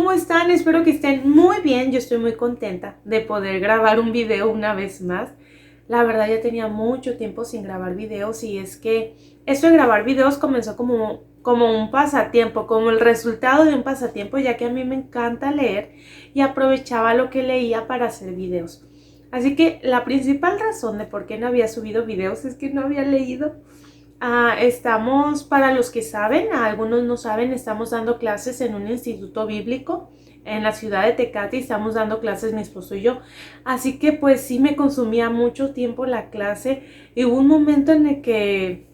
¿cómo están? Espero que estén muy bien. Yo estoy muy contenta de poder grabar un video una vez más. La verdad ya tenía mucho tiempo sin grabar videos y es que esto de grabar videos comenzó como un pasatiempo, como el resultado de un pasatiempo, ya que a mí me encanta leer y aprovechaba lo que leía para hacer videos. Así que la principal razón de por qué no había subido videos es que no había leído. Estamos, para los que saben, algunos no saben, estamos dando clases en un instituto bíblico en la ciudad de Tecate y estamos dando clases mi esposo y yo. Así que pues sí me consumía mucho tiempo la clase y hubo un momento en el que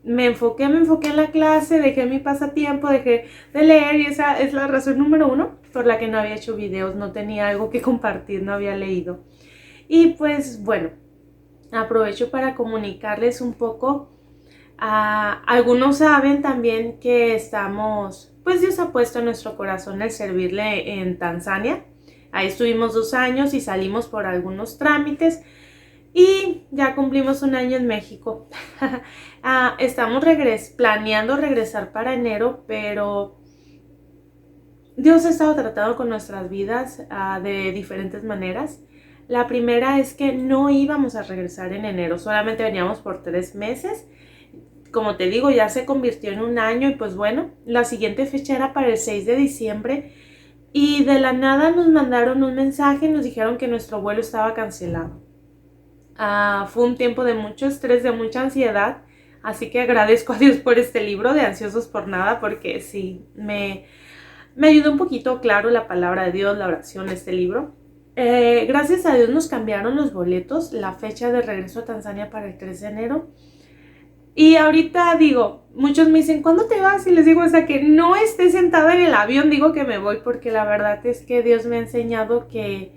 me enfoqué en la clase, dejé mi pasatiempo, dejé de leer y esa es la razón número uno por la que no había hecho videos, no tenía algo que compartir, no había leído. Y pues bueno, aprovecho para comunicarles un poco. Algunos saben también que estamos, pues Dios ha puesto en nuestro corazón el servirle en Tanzania. Ahí estuvimos 2 años y salimos por algunos trámites y ya cumplimos 1 año en México. Estamos planeando regresar para enero, pero Dios ha estado tratando con nuestras vidas de diferentes maneras. La primera es que no íbamos a regresar en enero, solamente veníamos por 3 meses. Como te digo, ya se convirtió en 1 año y pues bueno, la siguiente fecha era para el 6 de diciembre y de la nada nos mandaron un mensaje y nos dijeron que nuestro vuelo estaba cancelado. Fue un tiempo de mucho estrés, de mucha ansiedad, así que agradezco a Dios por este libro de Ansiosos por Nada porque sí, me ayudó un poquito, claro, la palabra de Dios, la oración, este libro. Gracias a Dios nos cambiaron los boletos, la fecha de regreso a Tanzania para el 3 de enero. Y ahorita digo, muchos me dicen, ¿cuándo te vas? Y les digo, hasta que no esté sentada en el avión, digo que me voy, porque la verdad es que Dios me ha enseñado que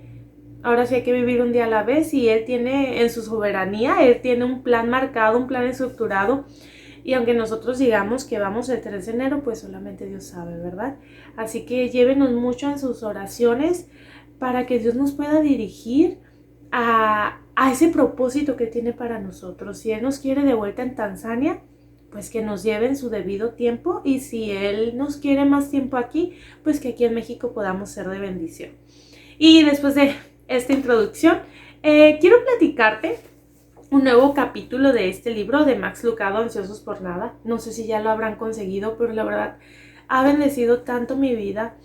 ahora sí hay que vivir un día a la vez y Él tiene en su soberanía, Él tiene un plan marcado, un plan estructurado. Y aunque nosotros digamos que vamos el 3 de enero, pues solamente Dios sabe, ¿verdad? Así que llévenos mucho en sus oraciones para que Dios nos pueda dirigir a ese propósito que tiene para nosotros. Si Él nos quiere de vuelta en Tanzania, pues que nos lleve en su debido tiempo, y si Él nos quiere más tiempo aquí, pues que aquí en México podamos ser de bendición. Y después de esta introducción, quiero platicarte un nuevo capítulo de este libro de Max Lucado, Ansiosos por Nada. No sé si ya lo habrán conseguido, pero la verdad ha bendecido tanto mi vida.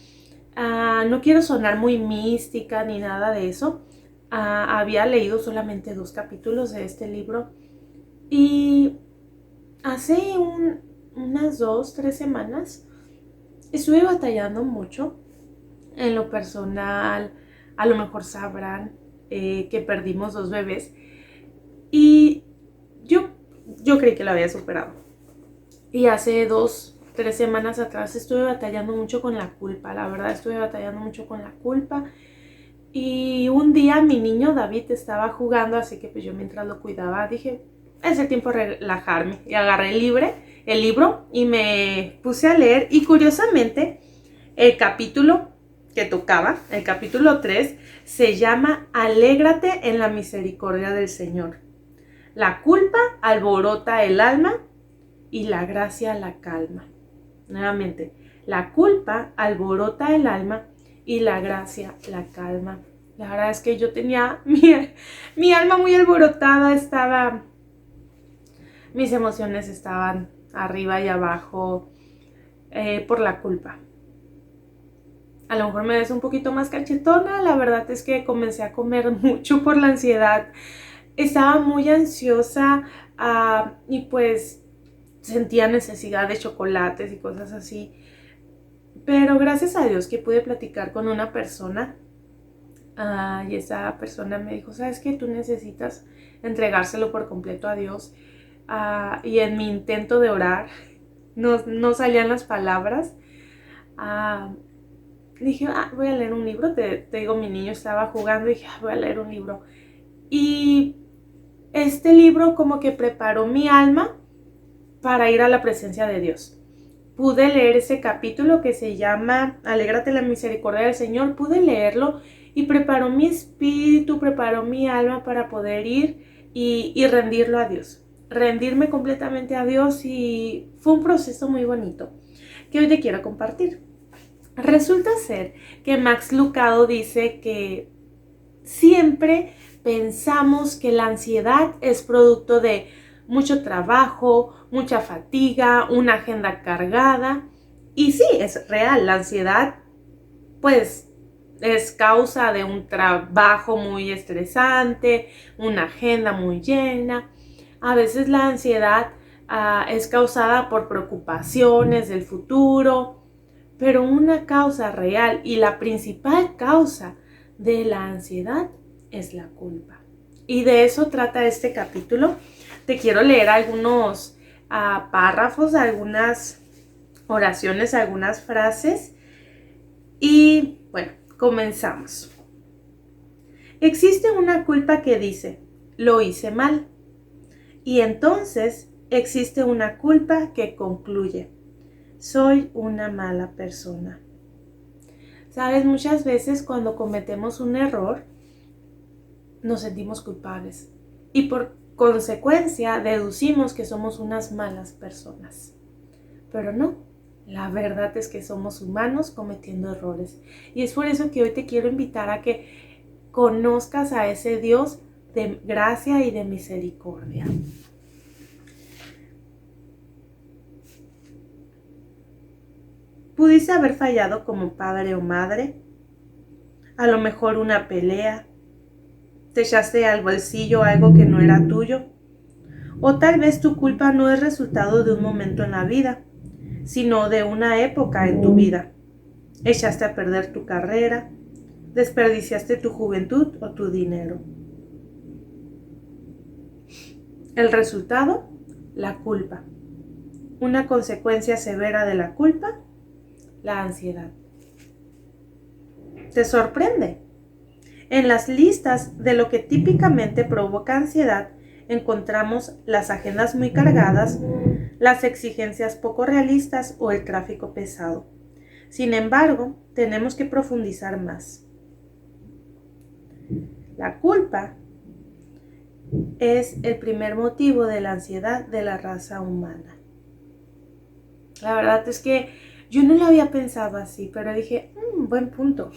No quiero sonar muy mística ni nada de eso. Había leído solamente 2 capítulos de este libro y hace unas 2-3 semanas estuve batallando mucho en lo personal. A lo mejor sabrán que perdimos 2 bebés y yo creí que lo había superado. Y hace 2-3 semanas atrás estuve batallando mucho con la culpa, la verdad estuve batallando mucho con la culpa. Y un día mi niño David estaba jugando, así que pues yo mientras lo cuidaba dije, es el tiempo de relajarme. Y agarré el libro y me puse a leer. Y curiosamente, el capítulo que tocaba, el capítulo 3, se llama Alégrate en la misericordia del Señor. La culpa alborota el alma y la gracia la calma. Nuevamente, la culpa alborota el alma y la gracia la calma. La verdad es que yo tenía mi alma muy alborotada, mis emociones estaban arriba y abajo por la culpa. A lo mejor me ves un poquito más cachetona, la verdad es que comencé a comer mucho por la ansiedad. Estaba muy ansiosa y pues sentía necesidad de chocolates y cosas así. Pero gracias a Dios que pude platicar con una persona y esa persona me dijo, ¿sabes qué? Tú necesitas entregárselo por completo a Dios. Y en mi intento de orar no salían las palabras. Dije, voy a leer un libro. Te digo, mi niño estaba jugando y dije, voy a leer un libro. Y este libro como que preparó mi alma para ir a la presencia de Dios. Pude leer ese capítulo que se llama Alégrate en la misericordia del Señor. Pude leerlo y preparó mi espíritu, preparó mi alma para poder ir y rendirlo a Dios. Rendirme completamente a Dios, y fue un proceso muy bonito que hoy te quiero compartir. Resulta ser que Max Lucado dice que siempre pensamos que la ansiedad es producto de mucho trabajo, mucha fatiga, una agenda cargada. Y sí, es real, la ansiedad pues es causa de un trabajo muy estresante, una agenda muy llena. A veces la ansiedad es causada por preocupaciones del futuro, pero una causa real y la principal causa de la ansiedad es la culpa. Y de eso trata este capítulo. Te quiero leer algunos párrafos, algunas oraciones, algunas frases. Y bueno, comenzamos. Existe una culpa que dice, lo hice mal. Y entonces existe una culpa que concluye, soy una mala persona. Sabes, muchas veces cuando cometemos un error, nos sentimos culpables. Y por consecuencia deducimos que somos unas malas personas. Pero no, la verdad es que somos humanos cometiendo errores. Y es por eso que hoy te quiero invitar a que conozcas a ese Dios de gracia y de misericordia. Pudiste haber fallado como padre o madre, a lo mejor una pelea, te echaste al bolsillo algo que no era tuyo, o tal vez tu culpa no es resultado de un momento en la vida, sino de una época en tu vida. Echaste a perder tu carrera, desperdiciaste tu juventud o tu dinero. El resultado, la culpa. Una consecuencia severa de la culpa, la ansiedad. ¿Te sorprende? En las listas de lo que típicamente provoca ansiedad encontramos las agendas muy cargadas, las exigencias poco realistas o el tráfico pesado. Sin embargo, tenemos que profundizar más. La culpa es el primer motivo de la ansiedad de la raza humana. La verdad es que yo no lo había pensado así, pero dije, buen punto.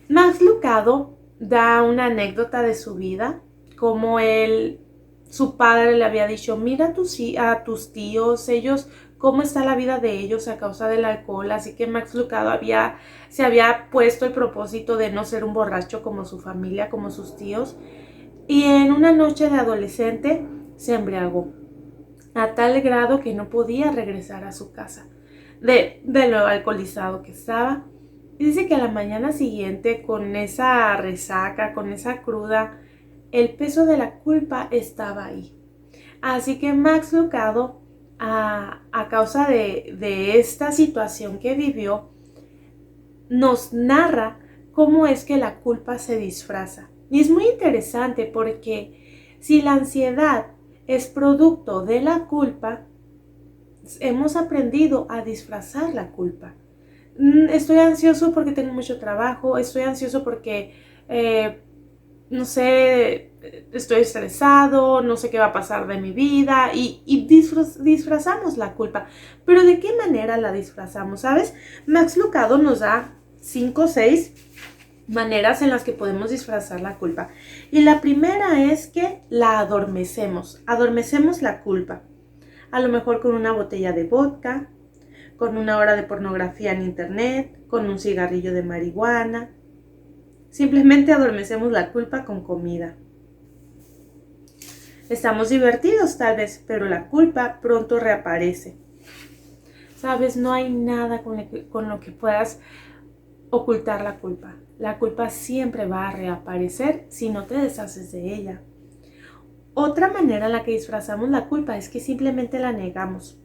Max Lucado da una anécdota de su vida, como su padre le había dicho, mira a tus tíos, ellos, cómo está la vida de ellos a causa del alcohol, así que Max Lucado se había puesto el propósito de no ser un borracho como su familia, como sus tíos, y en una noche de adolescente se embriagó, a tal grado que no podía regresar a su casa, de lo alcoholizado que estaba. Y dice que a la mañana siguiente, con esa resaca, con esa cruda, el peso de la culpa estaba ahí. Así que Max Lucado, a causa de esta situación que vivió, nos narra cómo es que la culpa se disfraza. Y es muy interesante porque si la ansiedad es producto de la culpa, hemos aprendido a disfrazar la culpa. Estoy ansioso porque tengo mucho trabajo, estoy ansioso porque, no sé, estoy estresado, no sé qué va a pasar de mi vida y disfrazamos la culpa. Pero ¿de qué manera la disfrazamos? ¿Sabes? Max Lucado nos da 5 o 6 maneras en las que podemos disfrazar la culpa. Y la primera es que la adormecemos la culpa. A lo mejor con una botella de vodka, con una hora de pornografía en internet, con un cigarrillo de marihuana. Simplemente adormecemos la culpa con comida. Estamos divertidos tal vez, pero la culpa pronto reaparece. Sabes, no hay nada con lo que puedas ocultar la culpa. La culpa siempre va a reaparecer si no te deshaces de ella. Otra manera en la que disfrazamos la culpa es que simplemente la negamos.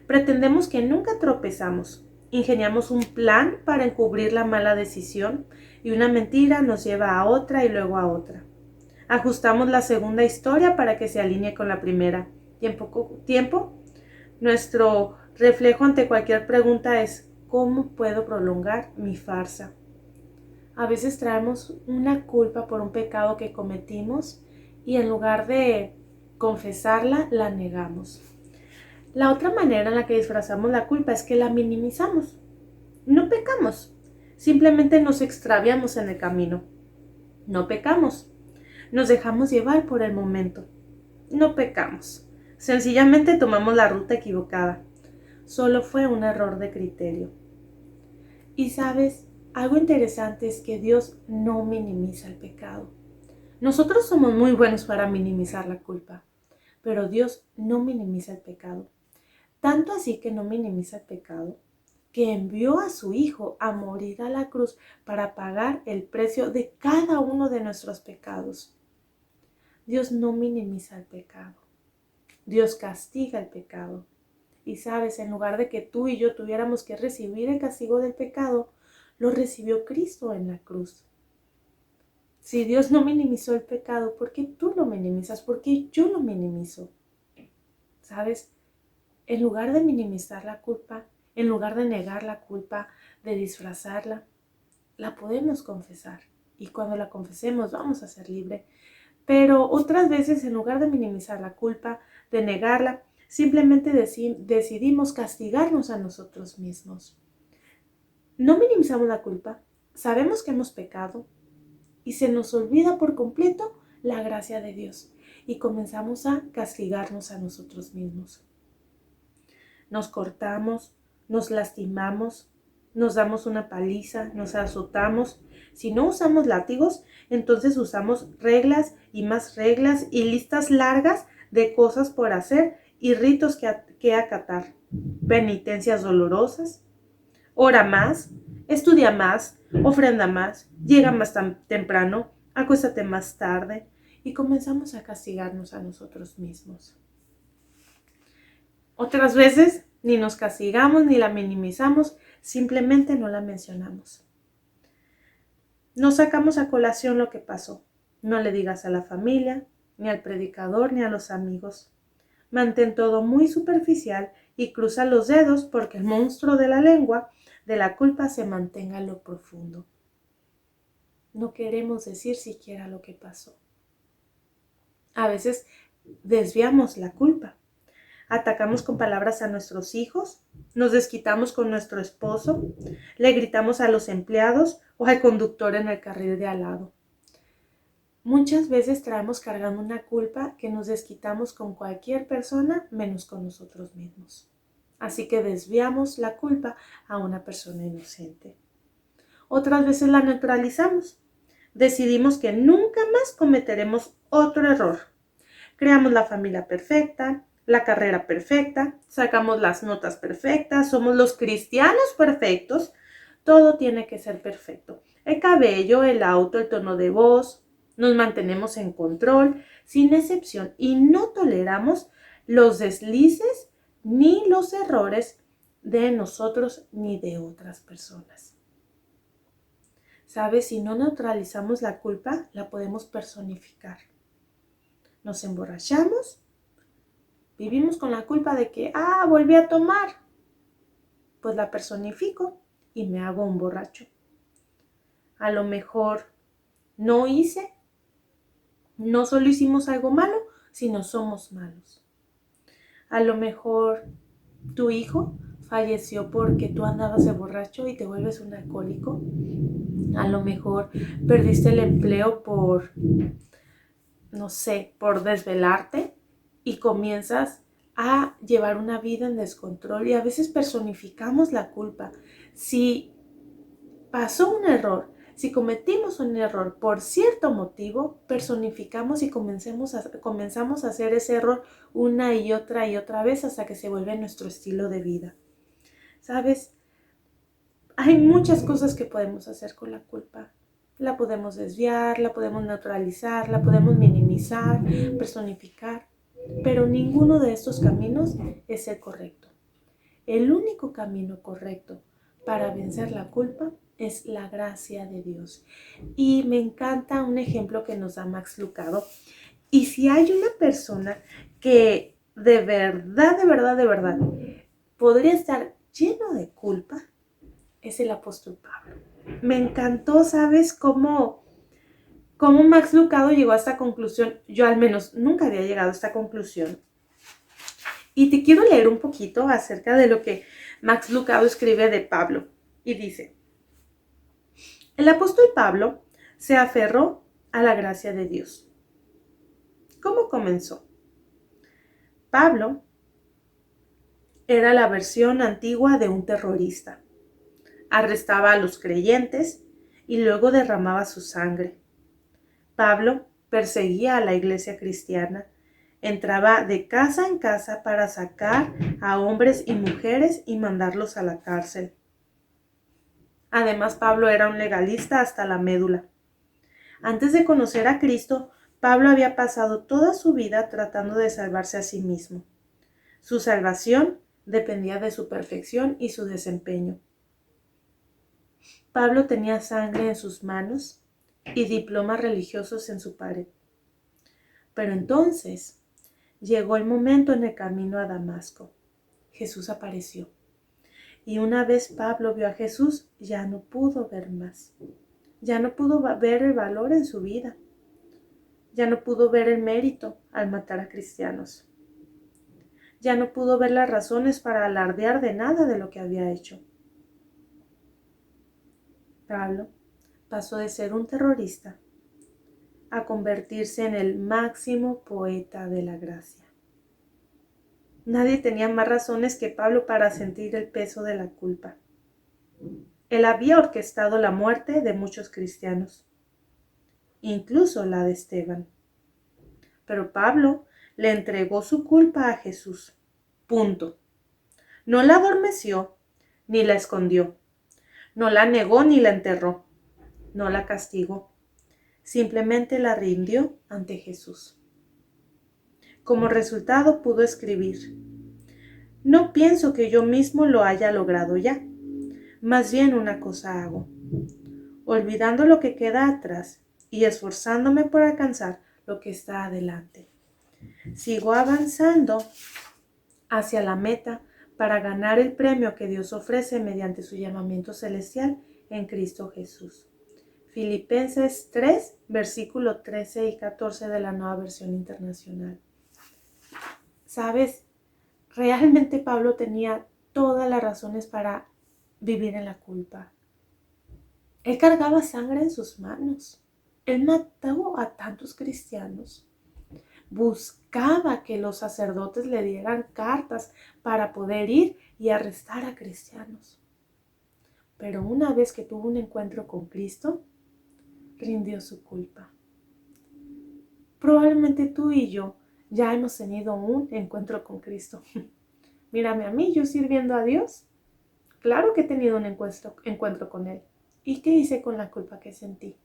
Pretendemos que nunca tropezamos. Ingeniamos un plan para encubrir la mala decisión y una mentira nos lleva a otra y luego a otra. Ajustamos la segunda historia para que se alinee con la primera. Y en poco tiempo, nuestro reflejo ante cualquier pregunta es ¿cómo puedo prolongar mi farsa? A veces traemos una culpa por un pecado que cometimos y en lugar de confesarla, la negamos. La otra manera en la que disfrazamos la culpa es que la minimizamos. no pecamos, simplemente nos extraviamos en el camino. No pecamos, nos dejamos llevar por el momento. No pecamos, sencillamente tomamos la ruta equivocada. Solo fue un error de criterio. Y sabes, algo interesante es que Dios no minimiza el pecado. Nosotros somos muy buenos para minimizar la culpa, pero Dios no minimiza el pecado. Tanto así que no minimiza el pecado, que envió a su Hijo a morir a la cruz para pagar el precio de cada uno de nuestros pecados. Dios no minimiza el pecado. Dios castiga el pecado. Y sabes, en lugar de que tú y yo tuviéramos que recibir el castigo del pecado, lo recibió Cristo en la cruz. Si Dios no minimizó el pecado, ¿por qué tú lo minimizas? ¿Por qué yo lo minimizo? ¿Sabes? En lugar de minimizar la culpa, en lugar de negar la culpa, de disfrazarla, la podemos confesar. Y cuando la confesemos vamos a ser libres. Pero otras veces, en lugar de minimizar la culpa, de negarla, simplemente decidimos castigarnos a nosotros mismos. No minimizamos la culpa, sabemos que hemos pecado y se nos olvida por completo la gracia de Dios y comenzamos a castigarnos a nosotros mismos. Nos cortamos, nos lastimamos, nos damos una paliza, nos azotamos. Si no usamos látigos, entonces usamos reglas y más reglas y listas largas de cosas por hacer y ritos que acatar. Penitencias dolorosas. Ora más, estudia más, ofrenda más, llega más temprano, acuéstate más tarde y comenzamos a castigarnos a nosotros mismos. Otras veces ni nos castigamos ni la minimizamos, simplemente no la mencionamos. No sacamos a colación lo que pasó. No le digas a la familia, ni al predicador, ni a los amigos. Mantén todo muy superficial y cruza los dedos porque el monstruo de la lengua de la culpa se mantenga en lo profundo. No queremos decir siquiera lo que pasó. A veces desviamos la culpa. Atacamos con palabras a nuestros hijos, nos desquitamos con nuestro esposo, le gritamos a los empleados o al conductor en el carril de al lado. Muchas veces traemos cargando una culpa que nos desquitamos con cualquier persona menos con nosotros mismos. Así que desviamos la culpa a una persona inocente. Otras veces la neutralizamos. Decidimos que nunca más cometeremos otro error. Creamos la familia perfecta, la carrera perfecta, sacamos las notas perfectas, somos los cristianos perfectos. Todo tiene que ser perfecto. El cabello, el auto, el tono de voz. Nos mantenemos en control, sin excepción, y no toleramos los deslices ni los errores de nosotros ni de otras personas. ¿Sabes? Si no neutralizamos la culpa, la podemos personificar. Nos emborrachamos, vivimos con la culpa de que, volví a tomar. Pues la personifico y me hago un borracho. A lo mejor no solo hicimos algo malo, sino somos malos. A lo mejor tu hijo falleció porque tú andabas de borracho y te vuelves un alcohólico. A lo mejor perdiste el empleo por desvelarte y comienzas a llevar una vida en descontrol y a veces personificamos la culpa. Si pasó un error, si cometimos un error por cierto motivo, personificamos y comenzamos a hacer ese error una y otra vez hasta que se vuelve nuestro estilo de vida. ¿Sabes? Hay muchas cosas que podemos hacer con la culpa. La podemos desviar, la podemos neutralizar, la podemos minimizar, personificar, pero ninguno de estos caminos es el correcto. El único camino correcto para vencer la culpa es la gracia de Dios. Y me encanta un ejemplo que nos da Max Lucado. Y si hay una persona que de verdad podría estar lleno de culpa, es el apóstol Pablo. Me encantó, ¿sabes? Cómo Max Lucado llegó a esta conclusión. Yo al menos nunca había llegado a esta conclusión. Y te quiero leer un poquito acerca de lo que Max Lucado escribe de Pablo. Y dice, el apóstol Pablo se aferró a la gracia de Dios. ¿Cómo comenzó? Pablo era la versión antigua de un terrorista. Arrestaba a los creyentes y luego derramaba su sangre. Pablo perseguía a la iglesia cristiana. Entraba de casa en casa para sacar a hombres y mujeres y mandarlos a la cárcel. Además, Pablo era un legalista hasta la médula. Antes de conocer a Cristo, Pablo había pasado toda su vida tratando de salvarse a sí mismo. Su salvación dependía de su perfección y su desempeño. Pablo tenía sangre en sus manos y diplomas religiosos en su pared. Pero entonces llegó el momento en el camino a Damasco. Jesús apareció. Y una vez Pablo vio a Jesús, ya no pudo ver más. Ya no pudo ver el valor en su vida. Ya no pudo ver el mérito al matar a cristianos. Ya no pudo ver las razones para alardear de nada de lo que había hecho. Pablo pasó de ser un terrorista a convertirse en el máximo poeta de la gracia. Nadie tenía más razones que Pablo para sentir el peso de la culpa. Él había orquestado la muerte de muchos cristianos, incluso la de Esteban. Pero Pablo le entregó su culpa a Jesús. Punto. No la adormeció ni la escondió. No la negó ni la enterró. No la castigó. Simplemente la rindió ante Jesús. Como resultado pudo escribir: no pienso que yo mismo lo haya logrado ya. Más bien una cosa hago, olvidando lo que queda atrás y esforzándome por alcanzar lo que está adelante. Sigo avanzando hacia la meta para ganar el premio que Dios ofrece mediante su llamamiento celestial en Cristo Jesús. Filipenses 3, versículo 13 y 14 de la Nueva Versión Internacional. ¿Sabes? Realmente Pablo tenía todas las razones para vivir en la culpa. Él cargaba sangre en sus manos. Él mató a tantos cristianos. Buscaba que los sacerdotes le dieran cartas para poder ir y arrestar a cristianos. Pero una vez que tuvo un encuentro con Cristo, rindió su culpa. Probablemente tú y yo ya hemos tenido un encuentro con Cristo. Mírame a mí, yo sirviendo a Dios. Claro que he tenido un encuentro con Él. ¿Y qué hice con la culpa que sentí?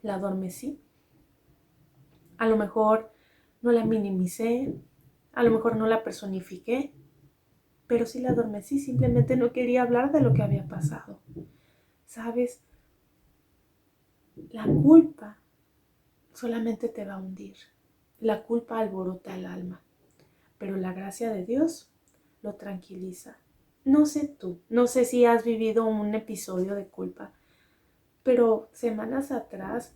La adormecí. A lo mejor no la minimicé, a lo mejor no la personifiqué, pero sí la adormecí, simplemente no quería hablar de lo que había pasado. ¿Sabes? La culpa solamente te va a hundir. La culpa alborota el alma, pero la gracia de Dios lo tranquiliza. No sé tú, no sé si has vivido un episodio de culpa, pero semanas atrás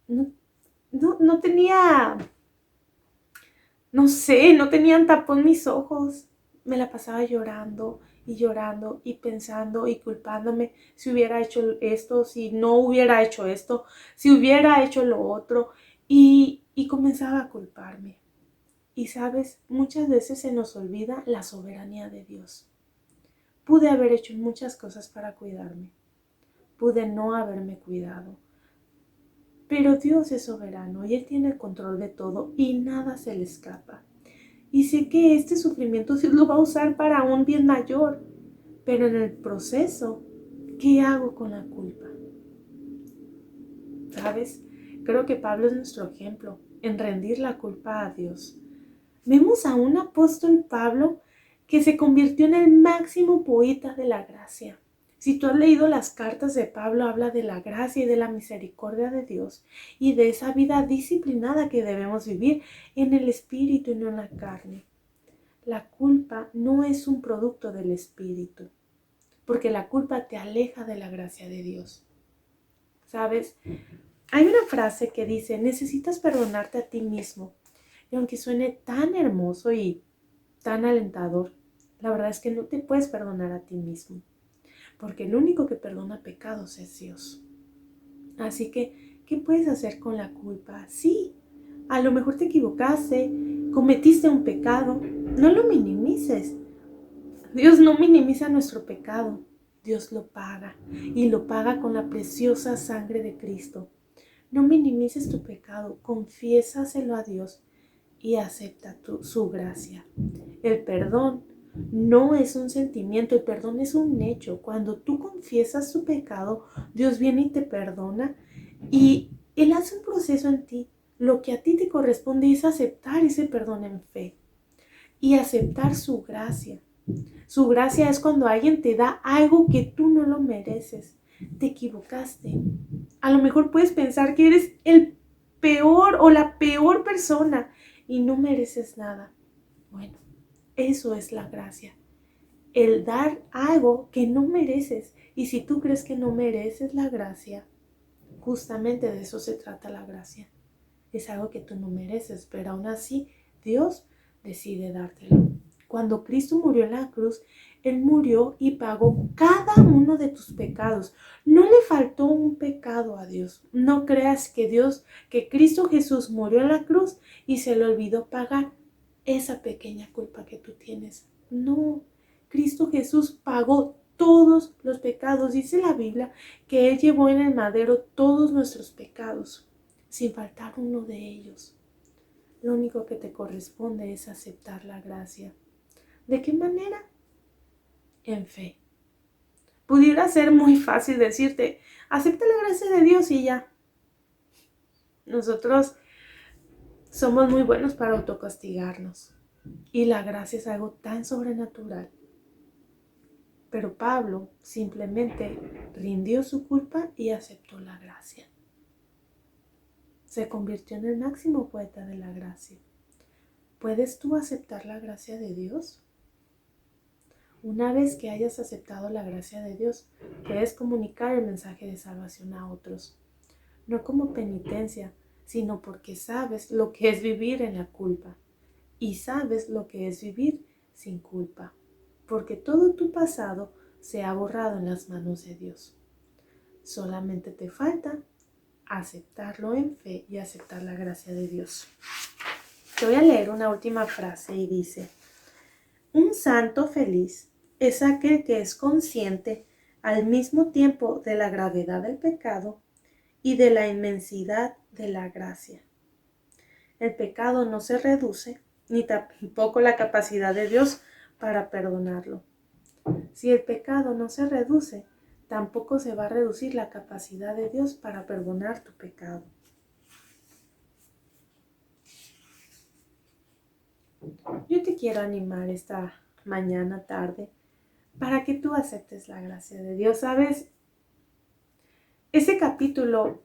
no tenía, no sé, no tenían tapón mis ojos. Me la pasaba llorando y pensando y culpándome si hubiera hecho esto, si no hubiera hecho esto, si hubiera hecho lo otro, y comenzaba a culparme. Y sabes, muchas veces se nos olvida la soberanía de Dios. Pude haber hecho muchas cosas para cuidarme. Pude no haberme cuidado. Pero Dios es soberano y Él tiene el control de todo y nada se le escapa. Y sé que este sufrimiento Dios lo va a usar para un bien mayor. Pero en el proceso, ¿qué hago con la culpa? ¿Sabes? Creo que Pablo es nuestro ejemplo en rendir la culpa a Dios. Vemos a un apóstol Pablo que se convirtió en el máximo poeta de la gracia. Si tú has leído las cartas de Pablo, habla de la gracia y de la misericordia de Dios y de esa vida disciplinada que debemos vivir en el espíritu y no en la carne. La culpa no es un producto del espíritu, porque la culpa te aleja de la gracia de Dios. ¿Sabes? Hay una frase que dice: necesitas perdonarte a ti mismo. Y aunque suene tan hermoso y tan alentador, la verdad es que no te puedes perdonar a ti mismo. porque el único que perdona pecados es Dios. Así que, ¿qué puedes hacer con la culpa? Sí, a lo mejor te equivocaste, cometiste un pecado, no lo minimices. Dios no minimiza nuestro pecado, Dios lo paga y lo paga con la preciosa sangre de Cristo. No minimices tu pecado, confiésaselo a Dios y acepta su gracia. El perdón no es un sentimiento, el perdón es un hecho. Cuando tú confiesas tu pecado, Dios viene y te perdona y Él hace un proceso en ti. Lo que a ti te corresponde es aceptar ese perdón en fe y aceptar su gracia. Su gracia es cuando alguien te da algo que tú no lo mereces. Te equivocaste. A lo mejor puedes pensar que eres el peor o la peor persona y no mereces nada. Bueno, eso es la gracia. El dar algo que no mereces. Y si tú crees que no mereces la gracia, justamente de eso se trata la gracia. Es algo que tú no mereces, pero aún así Dios decide dártelo. Cuando Cristo murió en la cruz, Él murió y pagó cada uno de tus pecados. No le faltó un pecado a Dios. No creas que Cristo Jesús murió en la cruz y se le olvidó pagar esa pequeña culpa que tú tienes. No, Cristo Jesús pagó todos los pecados. Dice la Biblia que Él llevó en el madero todos nuestros pecados, sin faltar uno de ellos. Lo único que te corresponde es aceptar la gracia. ¿De qué manera? En fe. Pudiera ser muy fácil decirte, acepta la gracia de Dios y ya. Nosotros somos muy buenos para autocastigarnos y la gracia es algo tan sobrenatural. Pero Pablo simplemente rindió su culpa y aceptó la gracia. Se convirtió en el máximo poeta de la gracia. ¿Puedes tú aceptar la gracia de Dios? Una vez que hayas aceptado la gracia de Dios, puedes comunicar el mensaje de salvación a otros. No como penitencia, sino porque sabes lo que es vivir en la culpa. Y sabes lo que es vivir sin culpa. Porque todo tu pasado se ha borrado en las manos de Dios. Solamente te falta aceptarlo en fe y aceptar la gracia de Dios. Te voy a leer una última frase y dice: un santo feliz es aquel que es consciente al mismo tiempo de la gravedad del pecado y de la inmensidad de la gracia. El pecado no se reduce, ni tampoco la capacidad de Dios para perdonarlo. Si el pecado no se reduce, tampoco se va a reducir la capacidad de Dios para perdonar tu pecado. Yo te quiero animar esta mañana, tarde, para que tú aceptes la gracia de Dios. ¿Sabes? Ese capítulo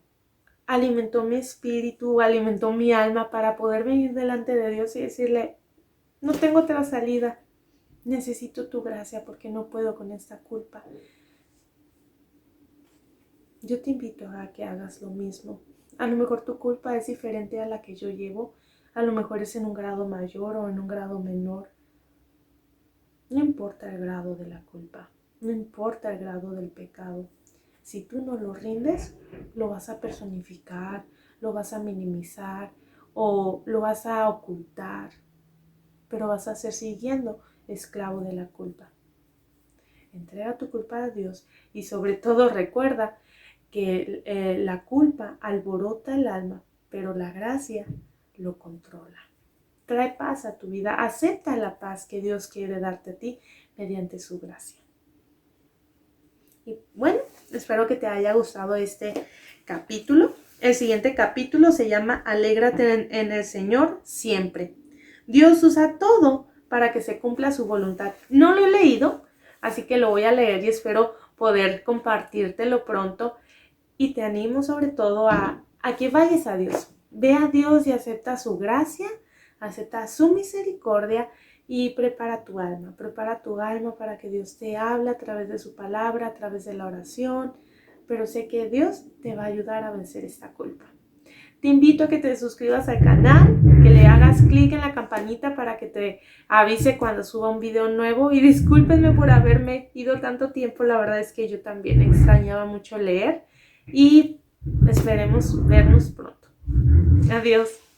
alimentó mi espíritu, alimentó mi alma para poder venir delante de Dios y decirle, no tengo otra salida, necesito tu gracia porque no puedo con esta culpa. Yo te invito a que hagas lo mismo. A lo mejor tu culpa es diferente a la que yo llevo, a lo mejor es en un grado mayor o en un grado menor. No importa el grado de la culpa, no importa el grado del pecado. Si tú no lo rindes, lo vas a personificar, lo vas a minimizar o lo vas a ocultar, pero vas a ser siguiendo esclavo de la culpa. Entrega tu culpa a Dios y sobre todo recuerda que la culpa alborota el alma, pero la gracia lo controla. Trae paz a tu vida, acepta la paz que Dios quiere darte a ti mediante su gracia. Y bueno, espero que te haya gustado este capítulo. El siguiente capítulo se llama Alégrate en el Señor siempre. Dios usa todo para que se cumpla su voluntad. No lo he leído, así que lo voy a leer y espero poder compartírtelo pronto. Y te animo sobre todo a que vayas a Dios. Ve a Dios y acepta su gracia, acepta su misericordia y prepara tu alma para que Dios te hable a través de su palabra, a través de la oración, pero sé que Dios te va a ayudar a vencer esta culpa. Te invito a que te suscribas al canal, que le hagas haz clic en la campanita para que te avise cuando suba un video nuevo. Y discúlpenme por haberme ido tanto tiempo, la verdad es que yo también extrañaba mucho leer y esperemos vernos pronto. Adiós.